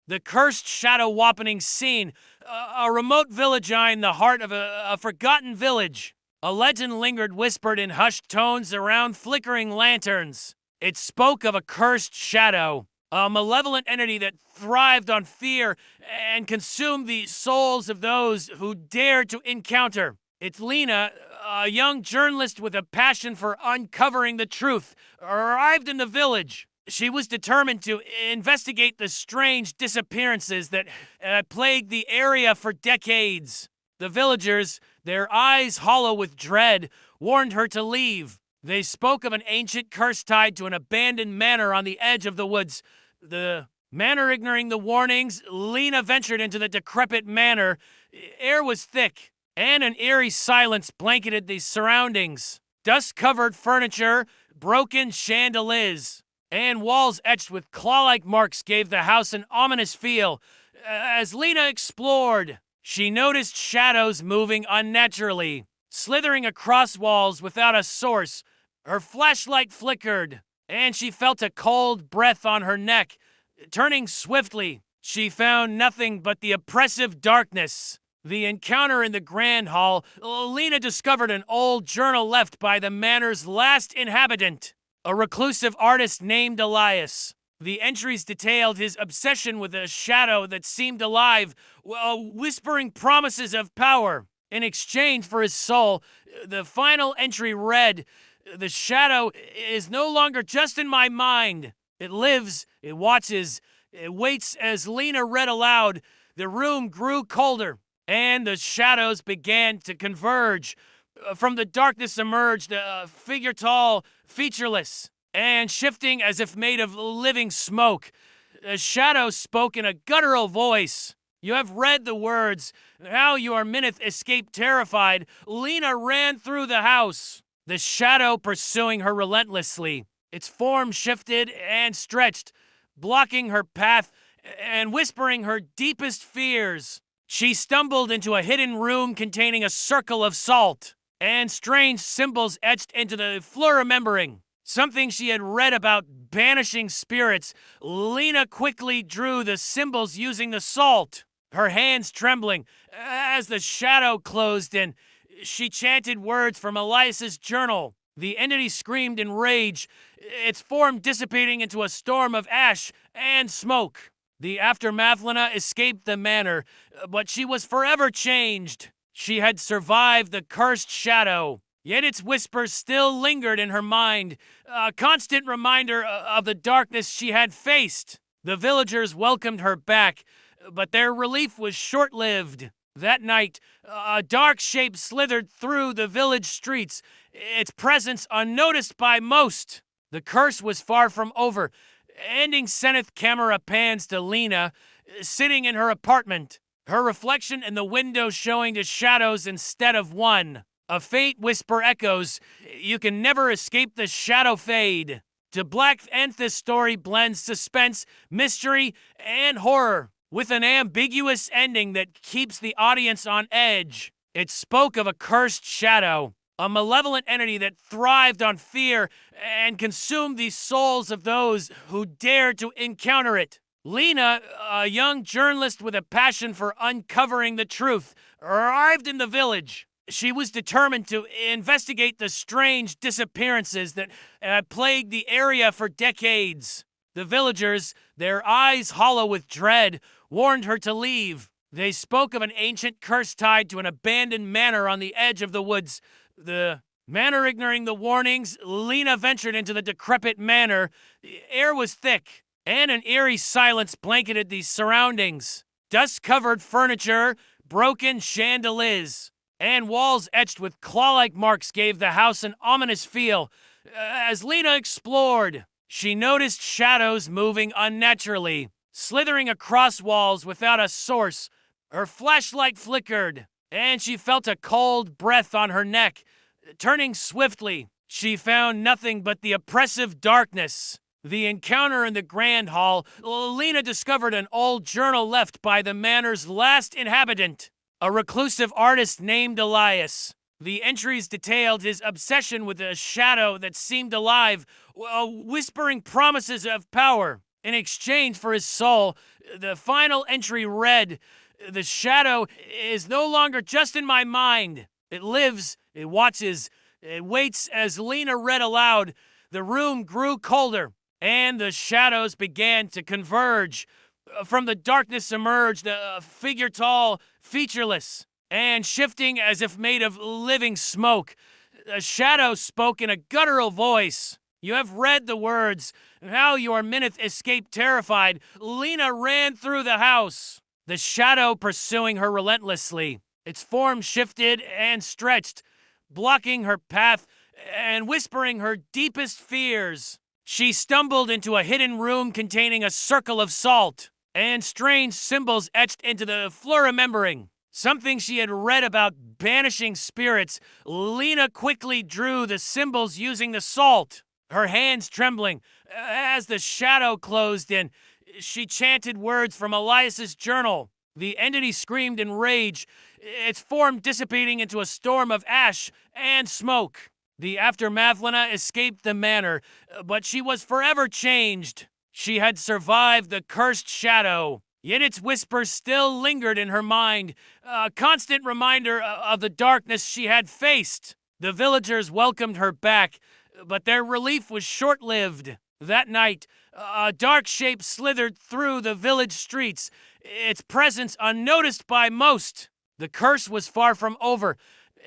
The cursed shadow opening scene, a remote village in the heart of a forgotten village. A legend lingered whispered in hushed tones around flickering lanterns. It spoke of a cursed shadow, a malevolent entity that thrived on fear and consumed the souls of those who dared to encounter. It's Lena, a young journalist with a passion for uncovering the truth, arrived in the village. She was determined to investigate the strange disappearances that plagued the area for decades. The villagers, their eyes hollow with dread, warned her to leave. They spoke of an ancient curse tied to an abandoned manor on the edge of the woods. The manor ignoring the warnings, Lena ventured into the decrepit manor. Air was thick, and an eerie silence blanketed the surroundings. Dust-covered furniture, broken chandeliers, and walls etched with claw-like marks gave the house an ominous feel. As Lena explored, she noticed shadows moving unnaturally, slithering across walls without a source. Her flashlight flickered, and she felt a cold breath on her neck. Turning swiftly, she found nothing but the oppressive darkness. The encounter in the grand hall, Lena discovered an old journal left by the manor's last inhabitant, a reclusive artist named Elias. The entries detailed his obsession with a shadow that seemed alive, whispering promises of power. In exchange for his soul, the final entry read, "The shadow is no longer just in my mind. It lives, it watches, it waits." As Lena read aloud, the room grew colder, and the shadows began to converge. From the darkness emerged a figure tall, featureless, and shifting as if made of living smoke. The shadow spoke in a guttural voice. "You have read the words. How your Minith escaped terrified." Lena ran through the house, the shadow pursuing her relentlessly. Its form shifted and stretched, blocking her path and whispering her deepest fears. She stumbled into a hidden room containing a circle of salt and strange symbols etched into the floor, remembering something she had read about banishing spirits. Lena quickly drew the symbols using the salt, her hands trembling. As the shadow closed in, she chanted words from Elias's journal. The entity screamed in rage, its form dissipating into a storm of ash and smoke. The aftermath, Lena escaped the manor, but she was forever changed. She had survived the cursed shadow, yet its whispers still lingered in her mind, a constant reminder of the darkness she had faced. The villagers welcomed her back, but their relief was short-lived. That night, a dark shape slithered through the village streets, its presence unnoticed by most. The curse was far from over. Ending Seneth camera pans to Lena, sitting in her apartment, her reflection in the window showing the shadows instead of one. A faint whisper echoes, "You can never escape the shadow fade." To black, this story blends suspense, mystery, and horror, with an ambiguous ending that keeps the audience on edge. It spoke of a cursed shadow, a malevolent entity that thrived on fear and consumed the souls of those who dared to encounter it. Lena, a young journalist with a passion for uncovering the truth, arrived in the village. She was determined to investigate the strange disappearances that plagued the area for decades. The villagers, their eyes hollow with dread, warned her to leave. They spoke of an ancient curse tied to an abandoned manor on the edge of the woods. The manor ignoring the warnings, Lena ventured into the decrepit manor. The air was thick, and an eerie silence blanketed the surroundings. Dust-covered furniture, broken chandeliers, and walls etched with claw-like marks gave the house an ominous feel. As Lena explored, she noticed shadows moving unnaturally, slithering across walls without a source. Her flashlight flickered, and she felt a cold breath on her neck. Turning swiftly, she found nothing but the oppressive darkness. The encounter in the grand hall, Lena discovered an old journal left by the manor's last inhabitant, a reclusive artist named Elias. The entries detailed his obsession with a shadow that seemed alive, whispering promises of power. In exchange for his soul, the final entry read, "The shadow is no longer just in my mind. It lives, it watches, it waits." As Lena read aloud, the room grew colder, and the shadows began to converge. From the darkness emerged a figure tall, featureless, and shifting as if made of living smoke. A shadow spoke in a guttural voice. "You have read the words. How your Minith escaped terrified. Lena ran through the house." The shadow pursuing her relentlessly. Its form shifted and stretched, blocking her path and whispering her deepest fears. She stumbled into a hidden room containing a circle of salt and strange symbols etched into the floor, remembering something she had read about banishing spirits. Lena quickly drew the symbols using the salt, her hands trembling. As the shadow closed in, she chanted words from Elias's journal. The entity screamed in rage, its form dissipating into a storm of ash and smoke. The aftermath, Lena escaped the manor, but she was forever changed. She had survived the cursed shadow, yet its whispers still lingered in her mind, a constant reminder of the darkness she had faced. The villagers welcomed her back, but their relief was short-lived. That night, a dark shape slithered through the village streets, its presence unnoticed by most. The curse was far from over.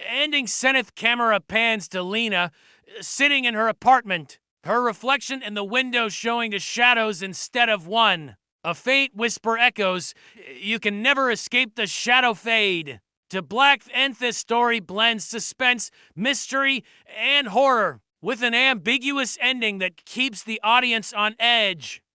Ending Seneth camera pans to Lena, sitting in her apartment, her reflection in the window showing the shadows instead of one. A faint whisper echoes, "You can never escape the shadow fade." To black, this story blends suspense, mystery, and horror, with an ambiguous ending that keeps the audience on edge.